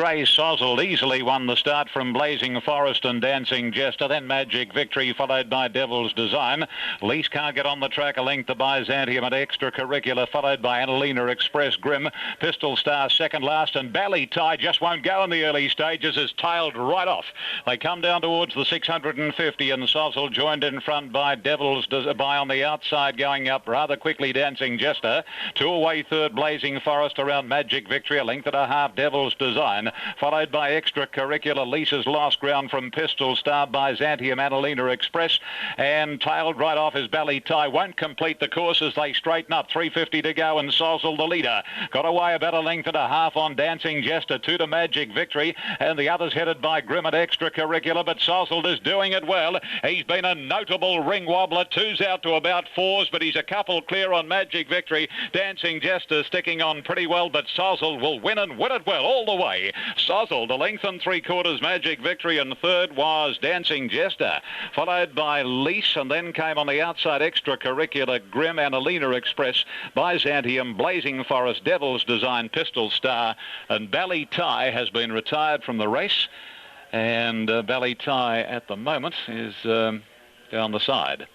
Grey Sozzled easily won the start from Blazing Forest and Dancing Jester. Then Magic Victory followed by Devil's Design. Lease can't get on the track. A length to Byzantium and Extracurricular followed by Annalena Express Grim. Pistol Star second last, and Bally Tie just won't go in the early stages, is tailed right off. They come down towards the 650, and Sozzle joined in front by by on the outside, going up rather quickly Dancing Jester. Two away third Blazing Forest around Magic Victory, a length and a half Devil's Design, followed by Extracurricular. Lisa's lost ground from Pistol Star, Byzantium, Annalena Express, and tailed right off is Bally Tie. Won't complete the course as they straighten up. 350 to go, and Sozzle the leader. Got away about a length and a half on Dancing Jester, two to Magic Victory, and the others headed by Grim and Extracurricular, but Sozzle is doing it well. He's been a notable ring wobbler. Two's out to about fours, but he's a couple clear on Magic Victory. Dancing Jester sticking on pretty well, but Sozzle will win and win it well all the way. Sozzle, the length and 3/4 Magic Victory, and third was Dancing Jester, followed by Lease, and then came on the outside Extracurricular, Grim, Annalena Express, Byzantium, Blazing Forest, Devil's Design, Pistol Star, and Bally Tie has been retired from the race, and Bally Tie at the moment is down the side.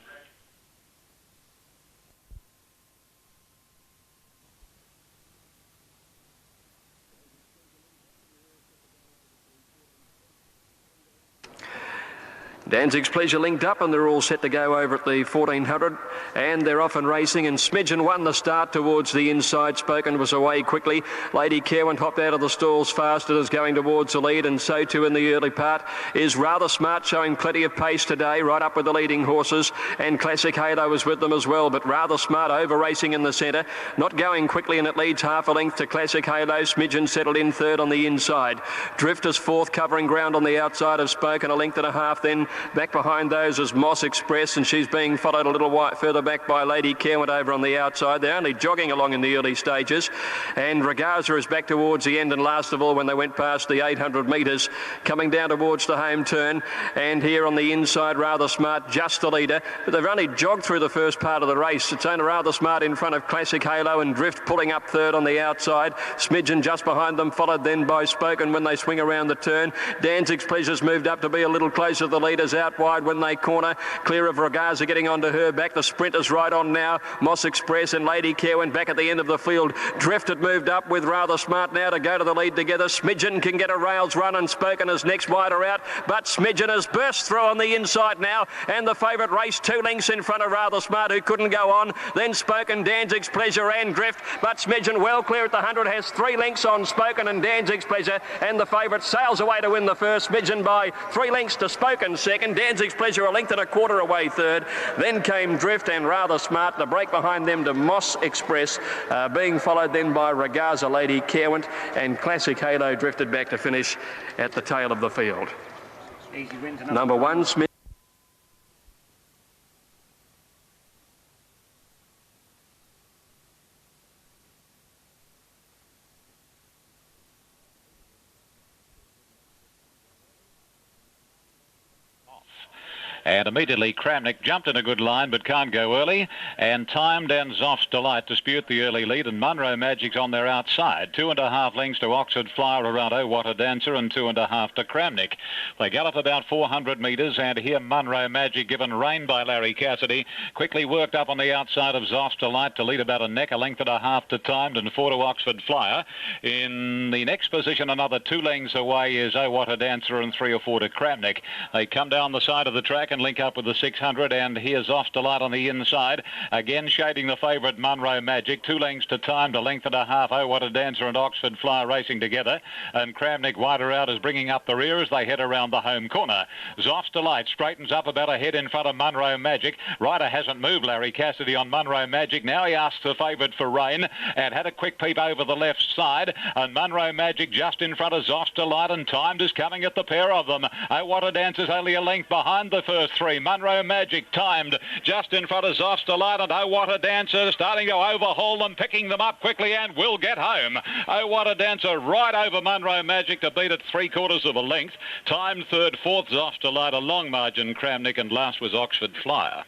Danzig's Pleasure linked up, and they're all set to go over at the 1400, and they're off and racing, and Smidgen won the start towards the inside. Spoken was away quickly. Lady Kerwin hopped out of the stalls fast and is going towards the lead, and so too in the early part is Rather Smart, showing plenty of pace today, right up with the leading horses, and Classic Halo was with them as well, but Rather Smart over racing in the centre, not going quickly, and it leads half a length to Classic Halo. Smidgen settled in third on the inside. Drifters fourth, covering ground on the outside of Spoken, a length and a half. Then back behind those is Moss Express, and she's being followed a little further back by Lady Kerwin over on the outside. They're only jogging along in the early stages, and Regaza is back towards the end, and last of all when they went past the 800 metres, coming down towards the home turn. And here on the inside, Rather Smart, just the leader, but they've only jogged through the first part of the race. It's only Rather Smart in front of Classic Halo, and Drift pulling up third on the outside. Smidgen just behind them, followed then by Spoken when they swing around the turn. Danzig's Pleasure's moved up to be a little closer to the leaders, out wide when they corner, clear of Regaza, getting onto her back. The sprinters right on now. Moss Express and Lady Kerwin back at the end of the field. Drift had moved up with Rather Smart now to go to the lead together. Smidgen can get a rails run, and Spoken is next wider out, but Smidgen has burst through on the inside now, and the favourite race 2 lengths in front of Rather Smart, who couldn't go on. Then Spoken, Danzig's Pleasure and Drift, but Smidgen well clear at the 100, has 3 lengths on Spoken and Danzig's Pleasure, and the favourite sails away to win the first. Smidgen by 3 lengths to Spoken second. Danzig's Pleasure a length and a quarter away third. Then came Drift and Rather Smart. The break behind them to Moss Express, being followed then by Regaza, Lady Kerwin, and Classic Halo drifted back to finish at the tail of the field. Number 1, Smith. And immediately Kramnik jumped in a good line but can't go early, and Timed and Zoff's Delight dispute the early lead, and Munro Magic's on their outside. 2.5 lengths to Oxford Flyer around Oh What a Dancer, and 2.5 to Kramnik. They gallop about 400 metres, and here Munro Magic, given rein by Larry Cassidy, quickly worked up on the outside of Zoff's Delight to lead about a neck, a length and a half to Timed, and 4 to Oxford Flyer. In the next position, another 2 lengths away is Oh What a Dancer, and 3 or 4 to Kramnik. They come down the side of the track and link up with the 600, and here's Off Delight on the inside, again shading the favourite Munro Magic. 2 lengths to Timed, a length and a half. Oh What a Dancer and Oxford Flyer racing together, and Kramnik wider out is bringing up the rear as they head around the home corner. Zoff's Delight straightens up about a head in front of Munro Magic. Rider hasn't moved, Larry Cassidy, on Munro Magic. Now he asks the favourite for rain, and had a quick peep over the left side, and Munro Magic just in front of Zoff's Delight, and Timed is coming at the pair of them. Oh What a Dancer's only a length behind the first 3. Munro Magic Timed just in front of Zoff's Delight, and Oh What a Dancer starting to overhaul them, picking them up quickly, and will get home. Oh What a Dancer right over Munro Magic to beat it 3/4 of a length. Timed third, fourth Zoff's Delight, a long margin Kramnik, and last was Oxford Flyer.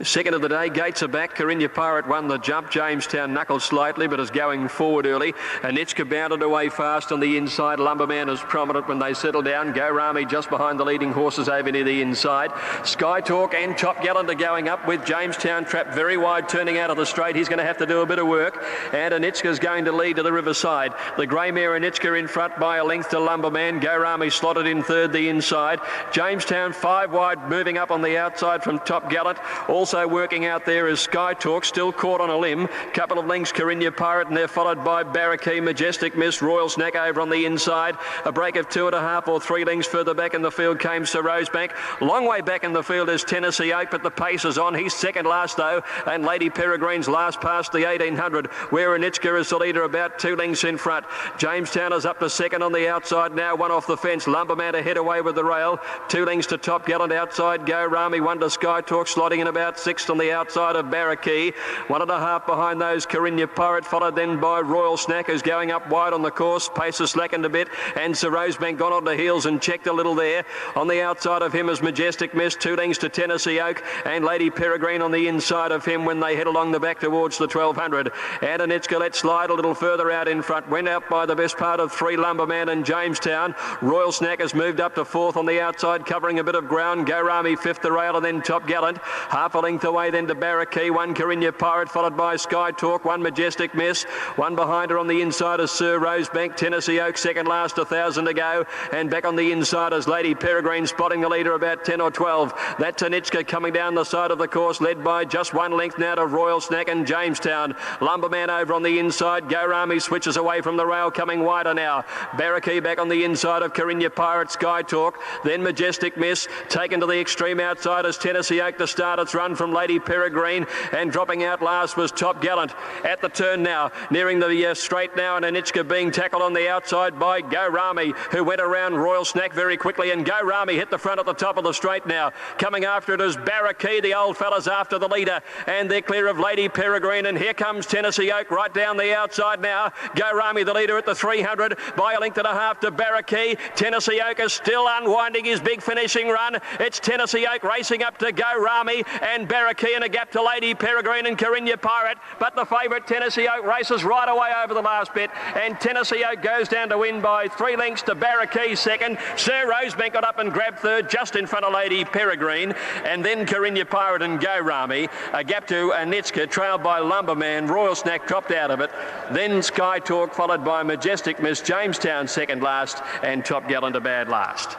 Second of the day, Gates are back. Carinya Pirate won the jump. Jamestown knuckled slightly, but is going forward early. Anitska bounded away fast on the inside. Lumberman is prominent when they settle down. Go Rami just behind the leading horses over near the inside. Sky Talk and Top Gallant are going up with Jamestown trapped very wide, turning out of the straight. He's going to have to do a bit of work. And Anitska's going to lead to the riverside. The grey mare Anitska in front by a length to Lumberman. Go Rami slotted in third the inside. Jamestown 5 wide, moving up on the outside from Top Gallant. Also working out there is Sky Talk, still caught on a limb. Couple of lengths, Carinya Pirate, and they're followed by Barraquee, Majestic Miss, Royal Snack over on the inside. A break of 2.5 or 3 lengths further back in the field came Sir Rosebank. Long way back in the field is Tennessee Oak, but the pace is on. He's second last though, and Lady Peregrine's last past the 1800, where Anitska is the leader about 2 lengths in front. Jamestown is up to second on the outside now, 1 off the fence. Lumberman ahead away with the rail. 2 lengths to Top Gallant outside. Go Rami, 1 to Sky Talk, slotting in about 6th on the outside of Barraquee. 1.5 behind those, Carinya Pirate, followed then by Royal Snack, who's going up wide on the course. Pace has slackened a bit, and Sir Rosebank gone on to heels and checked a little there. On the outside of him is Majestic Miss, 2 lengths to Tennessee Oak, and Lady Peregrine on the inside of him when they head along the back towards the 1200. And Anitska let slide a little further out in front, went out by the best part of 3 Lumberman and Jamestown. Royal Snack has moved up to 4th on the outside, covering a bit of ground. Go Rami 5th to rail, and then Top Gallant. Half a length away then to Barraquee, 1 Carinya Pirate, followed by Sky Talk, 1 Majestic Miss, 1 behind her on the inside is Sir Rosebank. Tennessee Oak second last, 1,000 to go, and back on the inside is Lady Peregrine, spotting the leader about 10 or 12. That's Anitska coming down the side of the course, led by just 1 length now to Royal Snack and Jamestown. Lumberman over on the inside. Go Rami switches away from the rail, coming wider now. Barraquee back on the inside of Carinya Pirate, Sky Talk, then Majestic Miss, taken to the extreme outside as Tennessee Oak to start its run from Lady Peregrine, and dropping out last was Top Gallant. At the turn now, nearing the straight now, and Anitska being tackled on the outside by Go Rami, who went around Royal Snack very quickly, and Go Rami hit the front at the top of the straight now. Coming after it is Barraquee, the old fella's after the leader, and they're clear of Lady Peregrine, and here comes Tennessee Oak right down the outside now. Go Rami the leader at the 300 by a length and a half to Barraquee. Tennessee Oak is still unwinding his big finishing run. It's Tennessee Oak racing up to Go Rami and Barraquee in a gap to Lady Peregrine and Carinya Pirate, but the favourite Tennessee Oak races right away over the last bit, and Tennessee Oak goes down to win by 3 lengths to Barraquee second. Sir Rosebank got up and grabbed third just in front of Lady Peregrine, and then Carinya Pirate and Go Rami. A gap to Anitska, trailed by Lumberman. Royal Snack dropped out of it. Then Sky Talk, followed by Majestic Miss. Jamestown second last, and Top Gallant a bad last.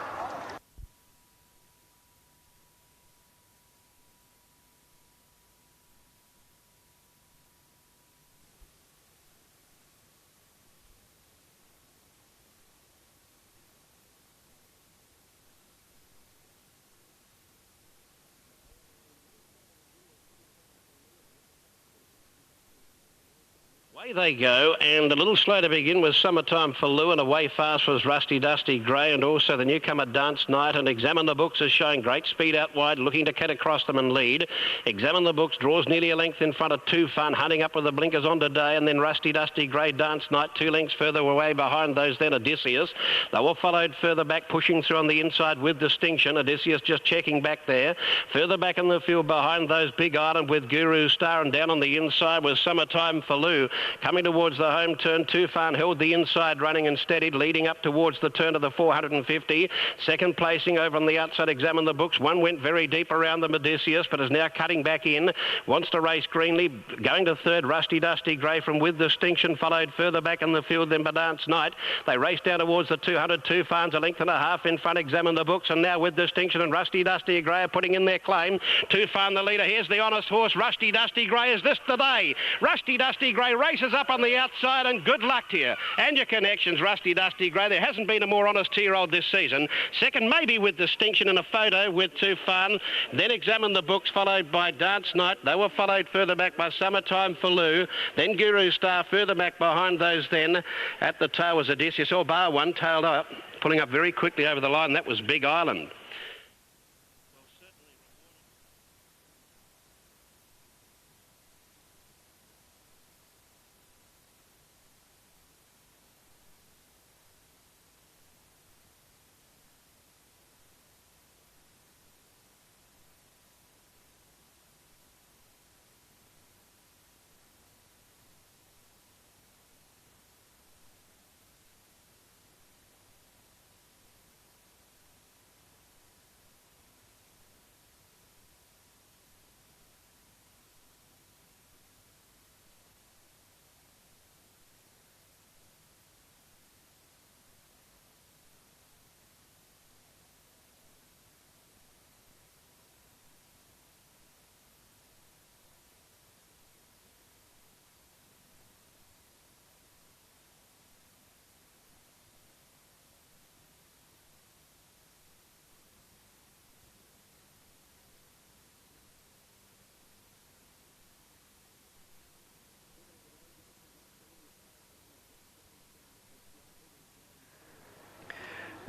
Away they go, and a little slow to begin was Summertime for Lou, and away fast was Rusty Dusty Grey, and also the newcomer Dance Night. And Examine the Books is showing great speed out wide, looking to cut across them and lead. Examine the Books draws nearly a length in front of Too Fun, hunting up with the blinkers on today, and then Rusty Dusty Grey, Dance Night 2 lengths further away behind those then Odysseus. They were followed further back, pushing through on the inside with distinction. Odysseus just checking back there. Further back in the field behind those Big Island with Guru Star, and down on the inside was Summertime for Lou. Coming towards the home turn, Too Fun held the inside running and steadied, leading up towards the turn of the 450. Second placing over on the outside, Examine the Books. 1 went very deep around the Odysseus, but is now cutting back in. Wants to race greenly. Going to third, Rusty Dusty Grey from With Distinction, followed further back in the field then by Dance Night. They race down towards the 200. Too Fun's a length and a half in front, Examine the Books, and now With Distinction and Rusty Dusty Grey are putting in their claim. Too Fun the leader. Here's the honest horse, Rusty Dusty Grey. Is this the day? Rusty Dusty Grey races up on the outside, and good luck to you and your connections, Rusty Dusty Grey. There hasn't been a more honest 2-year-old this season. Second maybe With Distinction in a photo with Too Fun. Then Examine the Books, followed by Dance Night. They were followed further back by Summertime for Lou. Then Guru Star further back behind those then. At the tail was Odysseus, or bar one, tailed up, pulling up very quickly over the line. That was Big Island.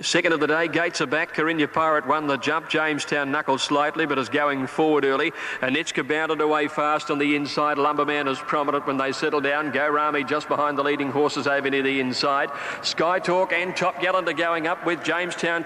Second of the day, Gates are back. Corinna Pirate won the jump. Jamestown knuckled slightly but is going forward early. Anitchka bounded away fast on the inside. Lumberman is prominent when they settle down. Go Rami just behind the leading horses over near the inside. Sky Talk and Top Gallant are going up with Jamestown.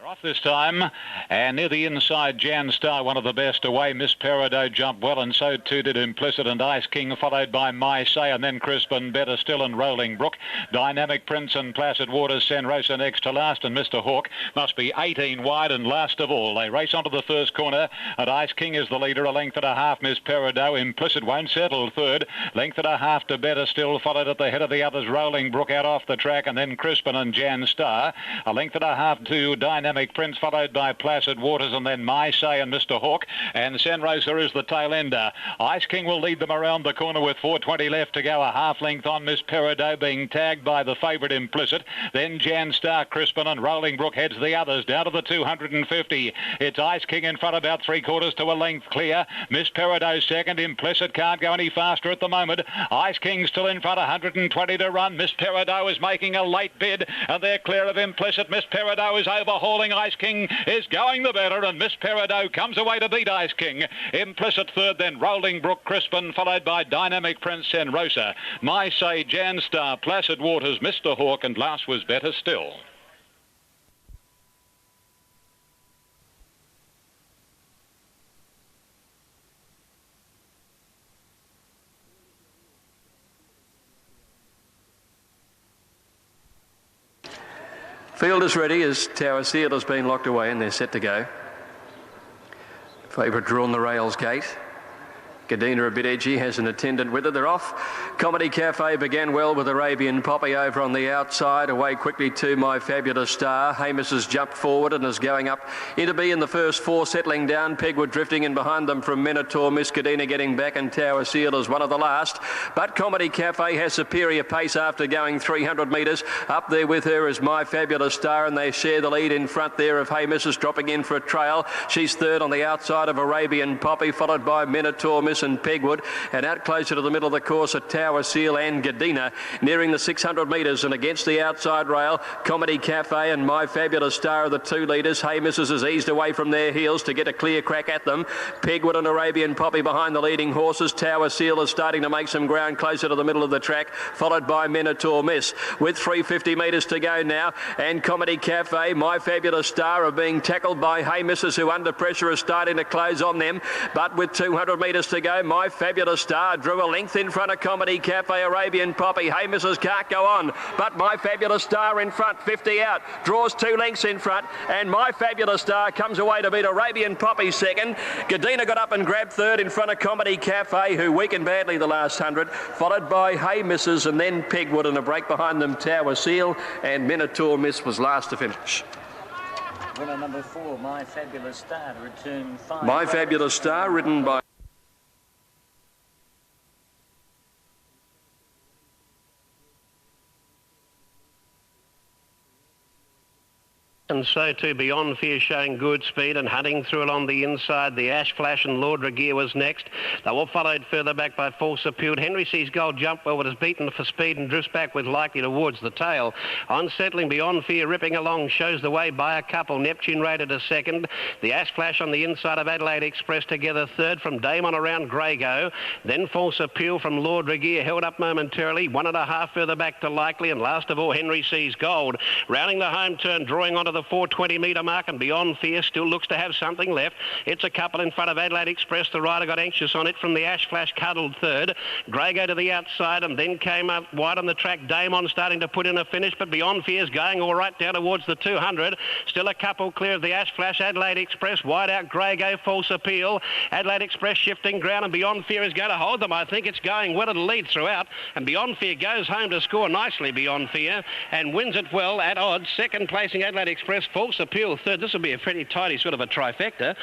Off this time, and near the inside, Jan Star, one of the best away. Miss Peridot jumped well, and so too did Implicit and Ice King, followed by My Say, and then Crispin, Better Still, and Rolling Brook. Dynamic Prince and Placid Waters, San Rosa next to last, and Mr. Hawk must be 18 wide, and last of all. They race onto the first corner, and Ice King is the leader, a length and a half. Miss Peridot, Implicit won't settle third, length and a half to Better Still, followed at the head of the others, Rolling Brook out off the track, and then Crispin and Jan Star, a length and a half to Dynamic Prince, followed by Placid Waters, and then My Say and Mr. Hawk, and San Rosa is the tail ender. Ice King will lead them around the corner with 4:20 left to go, a half length on Miss Peridot, being tagged by the favourite Implicit. Then Jan Star, Crispin, and Rolling Brook heads the others down to the 250. It's Ice King in front, about 3/4 to a length clear. Miss Peridot second. Implicit can't go any faster at the moment. Ice King still in front, 120 to run. Miss Peridot is making a late bid, and they're clear of Implicit. Miss Peridot is overhauling Ice King, is going the better, and Miss Peridot comes away to beat Ice King. Implicit third, then Rolling Brook, Crispin, followed by Dynamic Prince, San Rosa. My Say, Jan Star, Placid Waters, Mr. Hawk, and last was Better Still. Field is ready as Tower Seal has been locked away and they're set to go. Favourite drawn the rails gate. Gadina a bit edgy, has an attendant with her. They're off. Comedy Cafe began well with Arabian Poppy over on the outside. Away quickly to My Fabulous Star. Hamish has jumped forward and is going up into B in the first four, settling down. Pegwood drifting in behind them from Minotaur. Miss Gadina getting back, and Tower Seal is one of the last. But Comedy Cafe has superior pace after going 300 metres. Up there with her is My Fabulous Star, and they share the lead in front there of Hamish is dropping in for a trail. She's third on the outside of Arabian Poppy, followed by Minotaur, Miss and Pegwood, and out closer to the middle of the course at Tower Seal and Gadina, nearing the 600 metres, and against the outside rail, Comedy Cafe and My Fabulous Star are the two leaders. Hamish has eased away from their heels to get a clear crack at them. Pegwood and Arabian Poppy behind the leading horses. Tower Seal is starting to make some ground closer to the middle of the track, followed by Minotaur Miss, with 350 metres to go now, and Comedy Cafe, My Fabulous Star are being tackled by Hamishes, who under pressure is starting to close on them, but with 200 metres to go, My Fabulous Star drew a length in front of Comedy Cafe. Arabian Poppy, Hamishes can't go on, but My Fabulous Star in front, 50 out, draws 2 lengths in front, and My Fabulous Star comes away to beat Arabian Poppy second. Gadina got up and grabbed third in front of Comedy Cafe, who weakened badly the last 100, followed by Hamishes and then Pegwood, and a break behind them Tower Seal, and Minotaur Miss was last to finish. Winner number 4, My Fabulous Star, to return 5. My Fabulous Star, ridden by And so too Beyond Fear showing good speed and hunting through along the inside. The Ash Flash and Lord Regier was next. They were followed further back by False Appeal. Henry Sees Gold jump well, but is beaten for speed and drifts back with Likely towards the tail. Unsettling Beyond Fear ripping along, shows the way by a couple. Neptune rated a second. The Ash Flash on the inside of Adelaide Express together third from Damon around Greygo. Then False Appeal from Lord Regier held up momentarily. 1.5 further back to Likely, and last of all Henry Sees Gold. Rounding the home turn, drawing onto the 420 metre mark, and Beyond Fear still looks to have something left. It's a couple in front of Adelaide Express. The rider got anxious on it from the Ash Flash, cuddled third. Greygo to the outside, and then came up wide on the track. Damon starting to put in a finish, but Beyond Fear's going all right down towards the 200. Still a couple clear of the Ash Flash. Adelaide Express wide out. Greygo, False Appeal. Adelaide Express shifting ground, and Beyond Fear is going to hold them. I think it's going well. It'll lead throughout, and Beyond Fear goes home to score nicely. Beyond Fear, and wins it well at odds. Second placing Adelaide Express. False Appeal third. This will be a pretty tidy sort of a trifecta.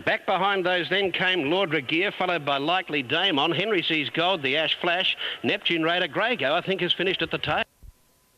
Back behind those then came Lord Regier, followed by Likely Damon. Henry Sees Gold, the Ash Flash, Neptune Raider, Greygo I think has finished at the tail.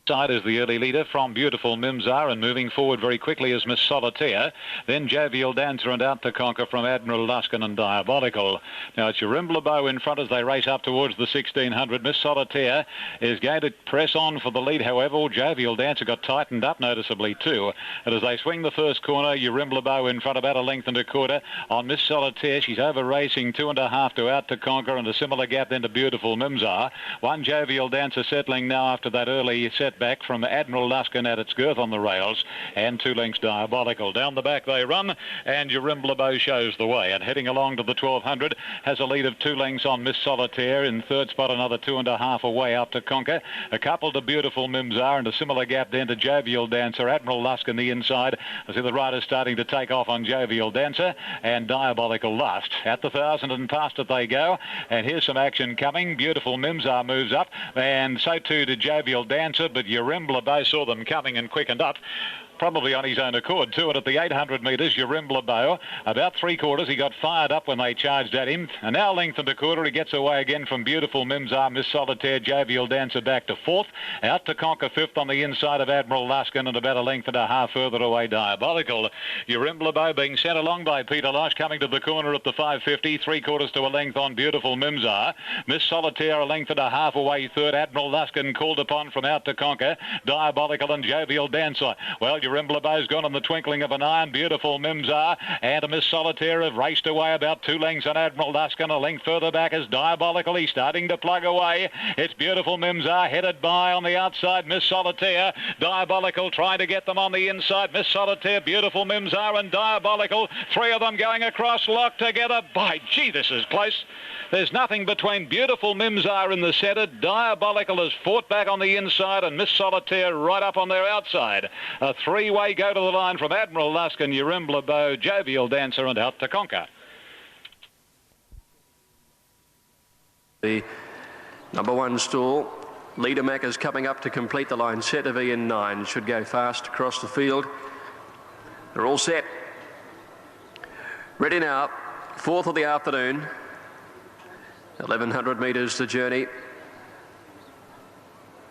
Side is the early leader from Beautiful Mimsar, and moving forward very quickly is Miss Solitaire, then Jovial Dancer, and Out to Conquer from Admiral Luskin and Diabolical. Now it's Urimblebeau in front as they race up towards the 1600. Miss Solitaire is going to press on for the lead, however. Jovial Dancer got tightened up noticeably too, and as they swing the first corner, Urimblebeau in front about a length and a quarter on Miss Solitaire. She's over racing 2.5 to Out to Conquer, and a similar gap then to Beautiful Mimsar. One Jovial Dancer settling now after that early set back from Admiral Luskin at its girth on the rails, and 2 lengths Diabolical. Down the back they run, and Urimblebeau shows the way, and heading along to the 1200 has a lead of 2 lengths on Miss Solitaire. In third spot, another 2.5 away Out to Conquer, a couple to Beautiful Mimsar, and a similar gap then to Jovial Dancer. Admiral Luskin the inside. I see the riders starting to take off on Jovial Dancer, and Diabolical last. At the 1000 and past it they go, and here's some action coming. Beautiful Mimsar moves up, and so too did Jovial Dancer, but Urimblebeau saw them coming and quickened up, probably on his own accord too. And at the 800 metres, Urimblebeau, about 3/4, he got fired up when they charged at him, and now length and a quarter he gets away again from Beautiful Mimsar. Miss Solitaire, Jovial Dancer back to 4th, Out to Conquer 5th on the inside of Admiral Luskin, and about a length and a half further away Diabolical. Urimblebeau being sent along by Peter Losh, coming to the corner at the 550, 3/4 to a length on Beautiful Mimsar. Miss Solitaire a length and a half away third. Admiral Luskin called upon from Out to Conquer, Diabolical and Jovial Dancer. Well, Urimblebeau's gone in the twinkling of an eye, and Beautiful Mimsar and Miss Solitaire have raced away about 2 lengths on Admiral Luskin. A length further back is Diabolical. He's starting to plug away. It's Beautiful Mimsar headed by on the outside Miss Solitaire. Diabolical trying to get them on the inside. Miss Solitaire, Beautiful Mimsar and Diabolical. 3 of them going across, locked together. By gee, this is close. There's nothing between Beautiful Mimsar in the centre. Diabolical has fought back on the inside, and Miss Solitaire right up on their outside. A 3-way go to the line from Admiral Luskin, Urimblebeau, Jovial Dancer, and Out to Conquer. The number 1 stall, Leader Mac, is coming up to complete the line. Cetavi in 9 should go fast across the field. They're all set. Ready now. 4th of the afternoon. 1100 metres the journey.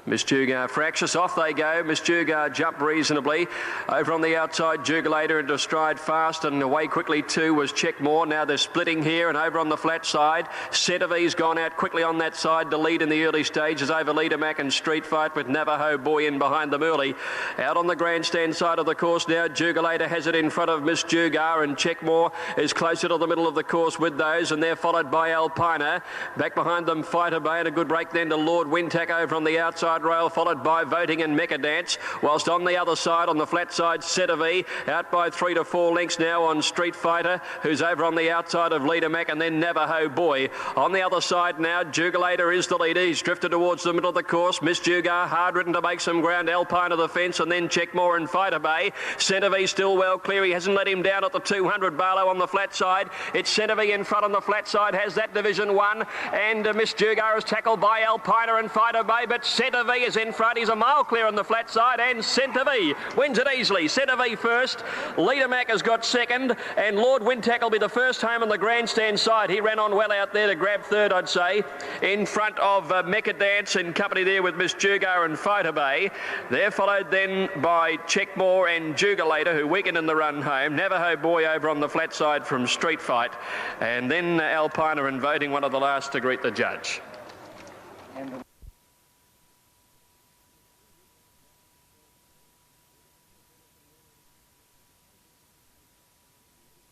Miss Jugar fractious, off they go. Miss Jugar jumped reasonably. Over on the outside, Jugulator into stride fast, and away quickly too was Checkmore. Now they're splitting here, and over on the flat side, Cetavi's gone out quickly on that side. The lead in the early stages over Leader Mac and Street Fight, with Navajo Boy in behind them early. Out on the grandstand side of the course now, Jugulator has it in front of Miss Jugar, and Checkmore is closer to the middle of the course with those, and they're followed by Alpina. Back behind them, Fighter Bay, and a good break then to Lord Wintack over on the outside rail, followed by Voting and Mecha Dance, whilst on the other side, on the flat side, Cetavi out by 3 to 4 lengths now on Street Fighter, who's over on the outside of Leader Mac, and then Navajo Boy. On the other side now, Jugulator is the leader. He's drifted towards the middle of the course. Miss Jugar hard ridden to make some ground. Alpine to the fence, and then Checkmore and Fighter Bay. Cetavi still well clear. He hasn't let him down at the 200. Barlow on the flat side. It's Cetavi in front on the flat side, has that division won, and Miss Jugar is tackled by Alpina and Fighter Bay, but Cetavi is in front. He's a mile clear on the flat side, and Centavi wins it easily. Centavi first, Leader Mac has got second, and Lord Wintack will be the first home on the grandstand side. He ran on well out there to grab third, I'd say, in front of Mecha Dance in company there with Miss Jugar and Fighter Bay. They're followed then by Checkmore and Jugulator, who weakened in the run home. Navajo Boy over on the flat side from Street Fight, and then Alpina and Voting, one of the last to greet the judge.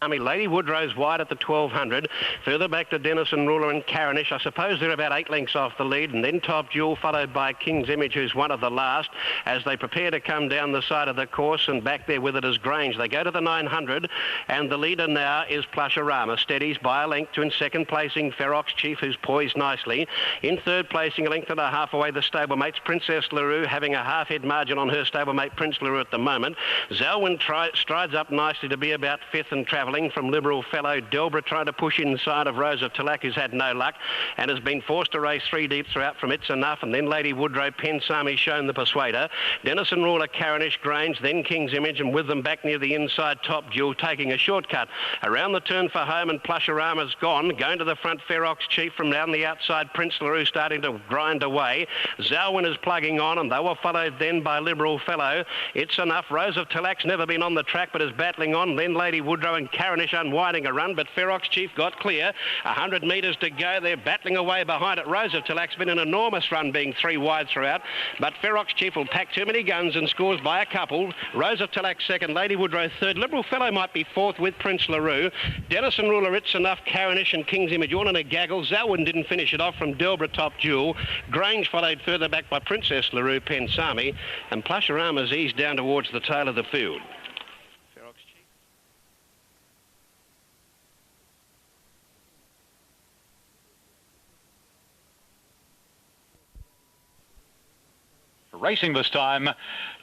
Lady Woodrow's wide at the 1200. Further back to Denison, Ruler and Carinish. I suppose they're about 8 lengths off the lead, and then Top Jewel followed by King's Image, who's one of the last, as they prepare to come down the side of the course, and back there with it is Grange. They go to the 900, and the leader now is Plusharama. Steadies by a length to in second placing Ferox Chief, who's poised nicely. In third placing, a length and a half away, the stablemates Princess LaRue, having a half-head margin on her stablemate Prince LaRue at the moment. Zelwyn strides up nicely to be about 5th and travelling. length from Liberal Fellow. Delbra trying to push inside of Rose of Talac, who's had no luck and has been forced to race 3 deep throughout from It's Enough, and then Lady Woodrow, Pensami shown the persuader. Dennison Ruler, Carinish, Grange, then King's Image, and with them back near the inside Top Jewel, taking a shortcut around the turn for home, and Plusharama's gone. Going to the front, Ferox Chief from down the outside. Prince LaRue starting to grind away. Zalwin is plugging on, and they were followed then by Liberal Fellow. It's Enough. Rose of Talac's never been on the track but is battling on. Then Lady Woodrow and Carinish unwinding a run, but Ferox Chief got clear. 100 metres to go. They're battling away behind it. Rose of Talac's been an enormous run, being 3 wide throughout, but Ferox Chief will pack too many guns and scores by a couple. Rose of Talac second, Lady Woodrow third. Liberal Fellow might be fourth with Prince LaRue. Dennison Ruler, It's Enough, Carinish and King's Image all in a gaggle. Zalwin didn't finish it off from Delbra, Top Jewel. Grange followed further back by Princess LaRue, Pensami, and Plusharama's eased down towards the tail of the field. Racing this time,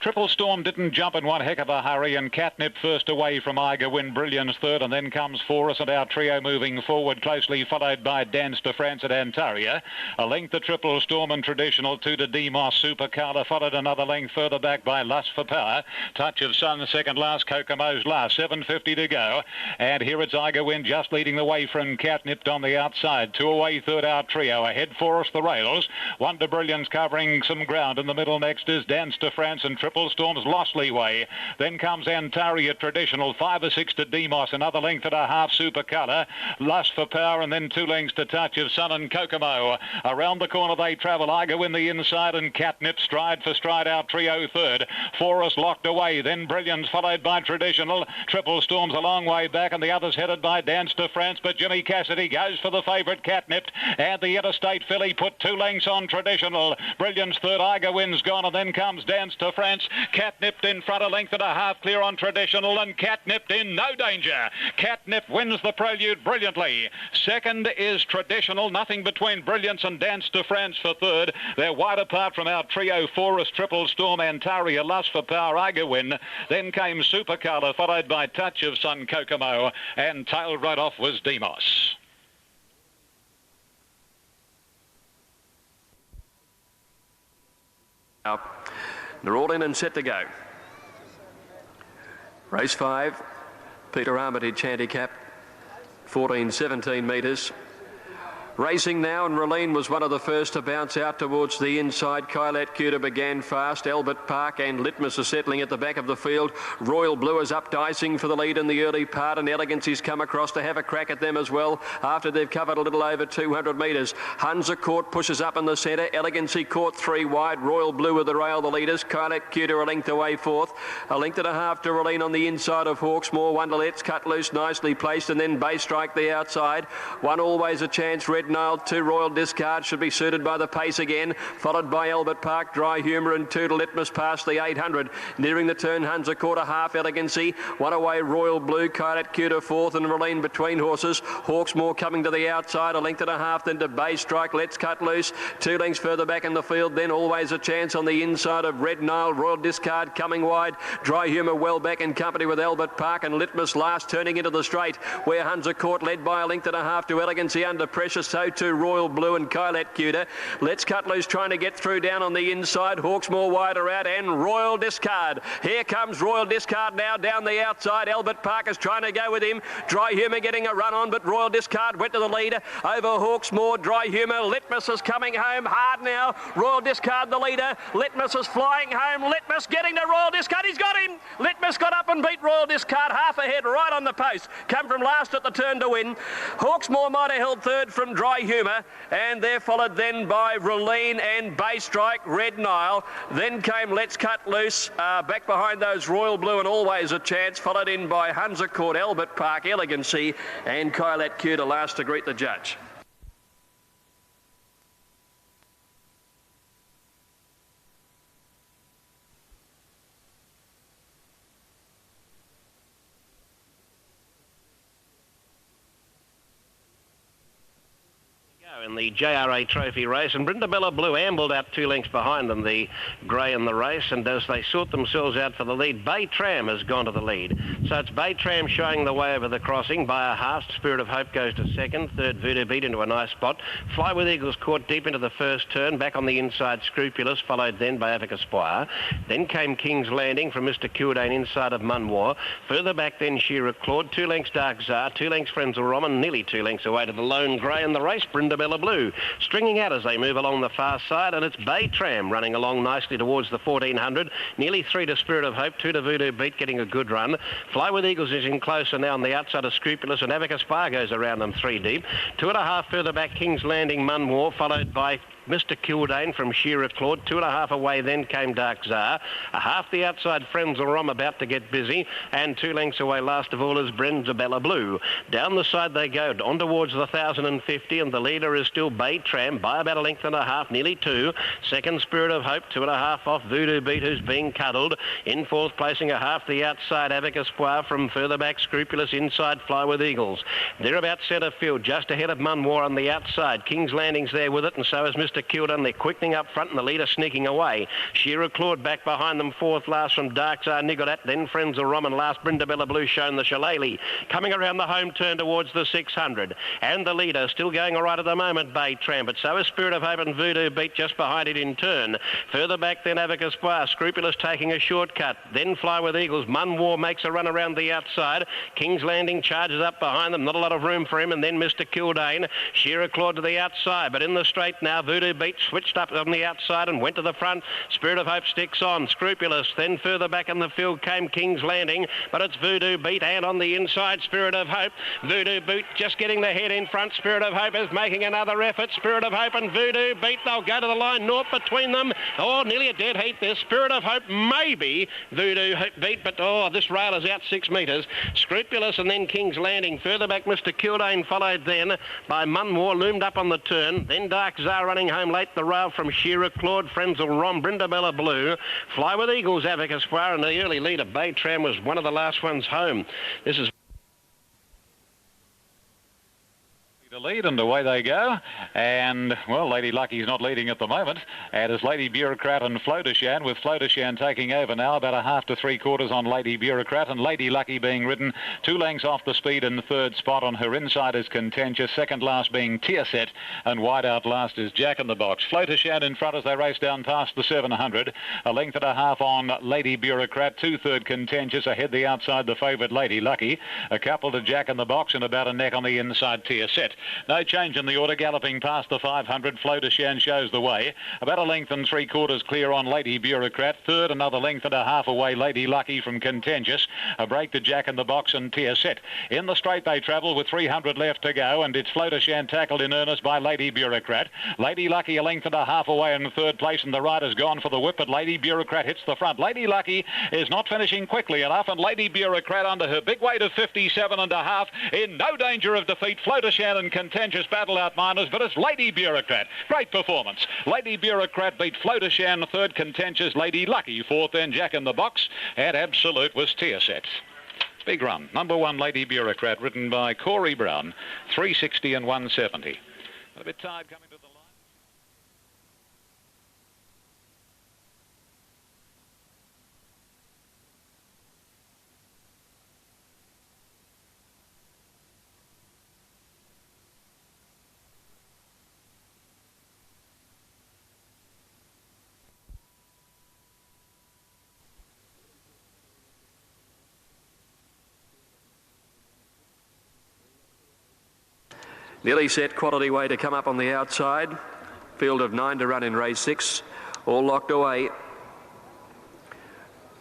Triple Storm didn't jump in one heck of a hurry, and Catnip first away from Iga Win, Brilliance third, and then comes Forest, and our trio moving forward, closely followed by Dance de France at Antaria. A length to Triple Storm and Traditional, 2 to Demos, Super Carla, followed another length further back by Lust for Power. Touch of Sun second last, Kokomo's last, 7:50 to go, and here it's Iga Win just leading the way from Catnip on the outside. 2 away, third our trio, ahead Forest the rails, 1 to Brilliance covering some ground in the middle. Next is Dance de France, and Triple Storm's lost leeway. Then comes Antaria Traditional, 5 or 6 to Demos, another length and a half Super Colour, Lust for Power, and then 2 lengths to Touch of Sun and Kokomo. Around the corner they travel, Iga Win the inside, and Catnip stride for stride our trio third. Forest locked away, then Brilliance followed by Traditional. Triple Storm's a long way back, and the others headed by Dance de France, but Jimmy Cassidy goes for the favourite Catnip, and the Interstate filly put 2 lengths on Traditional. Brilliance third, Iga Win's gone, and then comes Dance to France. Catnipped in front, a length and a half clear on Traditional, and Catnipped in no danger. Catnip wins the Prelude brilliantly. Second is Traditional, nothing between Brilliance and Dance to France for third. They're wide apart from our trio, Forest, Triple Storm, Antaria, Lust for Power, Iga Win. Then came Super Colour, followed by Touch of Sun, Kokomo, and tailed right off was Demos. They're all in and set to go. Race 5, Peter Armitage handicap, 14-17 metres. Racing now, and Raleen was one of the first to bounce out towards the inside. Kylat Cuda began fast. Albert Park and Litmus are settling at the back of the field. Royal Blue is up dicing for the lead in the early part, and Elegancy's come across to have a crack at them as well after they've covered a little over 200 metres. Hunza Court pushes up in the centre. Elegancy caught 3 wide. Royal Blue with the rail, the leaders. Kylat Cuda a length away fourth. A length and a half to Raleen on the inside of Hawksmoor. 1 to Let's Cut Loose, nicely placed, and then Bay Strike the outside. 1 Always a Chance, Red Nile. 2 Royal Discard should be suited by the pace again, followed by Albert Park, Dry Humour, and 2 to Litmus past the 800. Nearing the turn, Hunza quarter half, Elegancy. 1 away, Royal Blue, Kylat Cuda fourth, and Raleen between horses. Hawksmoor coming to the outside, a length and a half, then to Bay Strike, Let's Cut Loose. 2 lengths further back in the field, then Always a Chance on the inside of Red Nile. Royal Discard coming wide. Dry Humour well back in company with Albert Park, and Litmus last turning into the straight, where Hunza Court led by a length and a half to Elegancy under pressure. So too Royal Blue and Kylat Cuda. Let's Cut Loose trying to get through down on the inside. Hawksmoor wider out, and Royal Discard. Here comes Royal Discard now down the outside. Albert Park is trying to go with him. Dry Humour getting a run on, but Royal Discard went to the leader over Hawksmoor. Dry Humour. Litmus is coming home hard now. Royal Discard the leader. Litmus is flying home. Litmus getting to Royal Discard. He's got him. Litmus got up and beat Royal Discard half ahead right on the post. Come from last at the turn to win. Hawksmoor might have held third from Dry Humour, and they're followed then by Raleen and Bay Strike, Red Nile. Then came Let's Cut Loose, back behind those Royal Blue and Always a Chance, followed in by Hunza Court, Albert Park, Elegancy, and Kylat Cuda last to greet the judge. In in the JRA Trophy race, and Brindabella Blue ambled out 2 lengths behind them, the grey in the race, and as they sort themselves out for the lead, Bay Tram has gone to the lead. So it's Bay Tram showing the way over the crossing by a half. Spirit of Hope goes to second, third Voodoo Beat into a nice spot. Fly with Eagles caught deep into the first turn, back on the inside Scrupulous, followed then by Avic Aspire. Then came King's Landing from Mr. Kildane inside of Munwar. Further back then Shearer Claude, 2 lengths Dark Czar, 2 lengths Friends of Roman, nearly 2 lengths away to the lone grey in the race, Brindabella Blue. Stringing out as they move along the far side, and it's Bay Tram running along nicely towards the 1400. Nearly 3 to Spirit of Hope, 2 to Voodoo Beat, getting a good run. Fly with Eagles is in closer now on the outside of Scrupulous, and Avic Aspire goes around them 3 deep. 2.5 further back King's Landing Munwar, followed by Mr. Kildane from Shearer Claude. 2.5 away then came Dark Czar. A half the outside Friends of Rom about to get busy, and 2 lengths away last of all is Brindabella Blue. Down the side they go on towards the 1050, and the leader is still Bay Tram by about 1.5 lengths, nearly 2. Second Spirit of Hope, 2.5 off Voodoo Beat, who's being cuddled. In fourth placing a half the outside Avic Aspire, from further back Scrupulous, inside Fly with Eagles. They're about centre field, just ahead of Munwar on the outside. King's Landing's there with it, and so is Mr. Kildane. They're quickening up front, and the leader sneaking away. Shearer Claude back behind them, fourth last from Dark Czar Nigolat, then Friends of Roman last, Brindabella Blue shown the Shillelagh. Coming around the home turn towards the 600. And the leader still going all right at the moment, Bay Tram, but so is Spirit of Hope and Voodoo Beat just behind it in turn. Further back then Avic Aspire, Scrupulous taking a shortcut. Then Fly with Eagles. Munwar makes a run around the outside. King's Landing charges up behind them, not a lot of room for him, and then Mr. Kildane. Shearer Claude to the outside, but in the straight now Voodoo Beat switched up on the outside and went to the front. Spirit of Hope sticks on. Scrupulous. Then further back in the field came King's Landing, but it's Voodoo Beat, and on the inside Spirit of Hope. Voodoo Beat just getting the head in front. Spirit of Hope is making another effort. Spirit of Hope and Voodoo Beat, they'll go to the line north between them. Oh, nearly a dead heat there. Spirit of Hope, maybe Voodoo Beat, but this rail is out 6 metres. Scrupulous and then King's Landing. Further back Mr. Kildane, followed then by Munwar, loomed up on the turn. Then Dark Czar running home late. The rail from Shearer Claude, Friends of Rom, Brindabella Blue. Fly with Eagles, Avic Aspire, and the early leader Bay Tram was one of the last ones home. This is the lead, and away they go. And, well, Lady Lucky's not leading at the moment. And it's Lady Bureaucrat and Flodashan, with Flodashan taking over now, about 1/2 to 3/4 on Lady Bureaucrat, and Lady Lucky being ridden 2 lengths off the speed in the third spot. On her inside is Contentious, second last being Tearset, and wide out last is Jack in the Box. Flodashan in front as they race down past the 700. 1.5 lengths on Lady Bureaucrat, 2/3 Contentious, ahead the outside the favourite Lady Lucky. A couple to Jack in the Box, and about a neck on the inside Tearset. No change in the order, galloping past the 500. Flodashan shows the way. About 1 3/4 lengths clear on Lady Bureaucrat. Third, another 1.5 lengths away, Lady Lucky from Contentious. A break to Jack in the Box and Tearset. In the straight they travel with 300 left to go, and it's Flodashan tackled in earnest by Lady Bureaucrat. Lady Lucky 1.5 lengths away in third place, and the rider's gone for the whip, but Lady Bureaucrat hits the front. Lady Lucky is not finishing quickly enough, and Lady Bureaucrat under her big weight of 57.5 in no danger of defeat. Flodashan and Contentious battle out minors, but it's Lady Bureaucrat. Great performance. Lady Bureaucrat beat Flodashan, third Contentious, Lady Lucky fourth, then Jack in the Box, and Absolute was Tearset. Big run. Number 1, Lady Bureaucrat, ridden by Corey Brown, 360 and 170. A bit tired coming to the line. Nearly set, Quality Way to come up on the outside. Field of 9 to run in race 6. All locked away.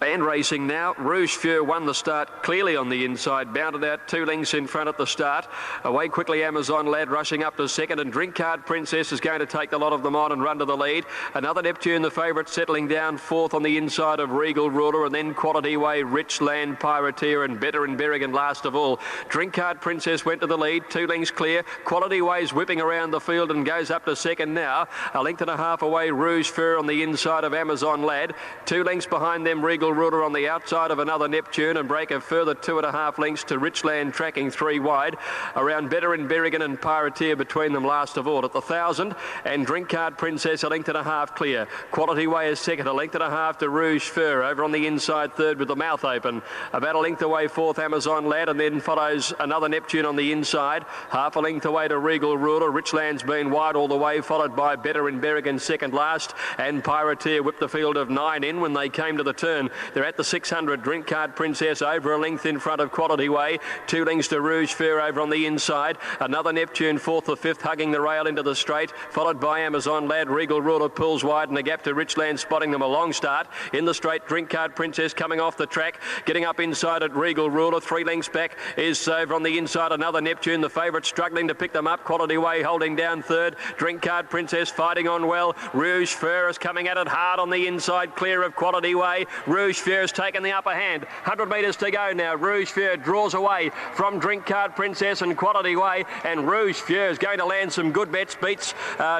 And racing now, Rouge Fur won the start clearly on the inside, bounded out 2 lengths in front at the start. Away quickly Amazon Lad rushing up to second, and Drink Card Princess is going to take a lot of them on and run to the lead. Another Neptune, the favourite, settling down fourth on the inside of Regal Ruler, and then Quality Way, Richland, Pirateer and Better and Berrigan last of all. Drink Card Princess went to the lead, 2 lengths clear. Quality Way's whipping around the field and goes up to second now. 1.5 lengths away, Rouge Fur on the inside of Amazon Lad. 2 lengths behind them, Regal Regal Ruler on the outside of Another Neptune and break a further 2.5 lengths to Richland tracking 3 wide. Around Better and Berrigan and Pirateer between them last of all. At the 1,000 and Drink Card Princess a length and a half clear. Quality Way is second, a length and a half to Rouge Fur over on the inside third with the mouth open. About a length away fourth Amazon Lad, and then follows Another Neptune on the inside. Half a length away to Regal Ruler. Richland's been wide all the way, followed by Better and Berrigan second last, and Pirateer whipped the field of 9 in when they came to the turn. They're at the 600. Drink Card Princess over a length in front of Quality Way. 2 lengths to Rouge Fur over on the inside. Another Neptune fourth or fifth, hugging the rail into the straight, followed by Amazon Lad. Regal Ruler pulls wide and a gap to Richland, spotting them a long start. In the straight, Drink Card Princess coming off the track, getting up inside at Regal Ruler. 3 lengths back is over on the inside Another Neptune. The favourite struggling to pick them up. Quality Way holding down third. Drink Card Princess fighting on well. Rouge Fur is coming at it hard on the inside, clear of Quality Way. Rouge Fur has taken the upper hand. 100 metres to go now. Rouge Fur draws away from Drink Card Princess and Quality Way, and Rouge Fur is going to land some good bets. Beats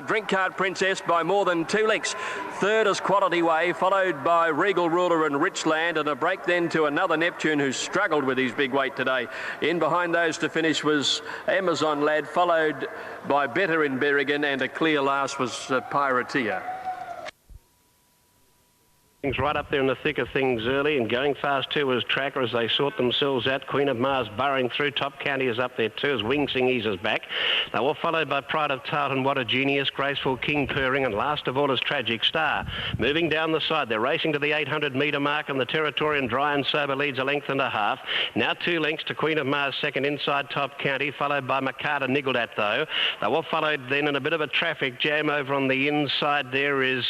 Drink Card Princess by more than 2 lengths. Third is Quality Way, followed by Regal Ruler and Richland, and a break then to Another Neptune, who's struggled with his big weight today. In behind those to finish was Amazon Lad, followed by Better in Berrigan, and a clear last was Pirateer. Right up there in the thick of things early, and going fast too was Tracker as they sort themselves out. Queen of Mars burrowing through. Top County is up there too as Wing Sing eases back. They were followed by Pride of Tarleton, What a Genius, Graceful King Purring, and last of all is Tragic Star. Moving down the side, they're racing to the 800 metre mark, and the Territorian Dry and Sober leads a length and a half. Now 2 lengths to Queen of Mars second inside Top County, followed by Makata niggled at though. They were followed then in a bit of a traffic jam over on the inside. There is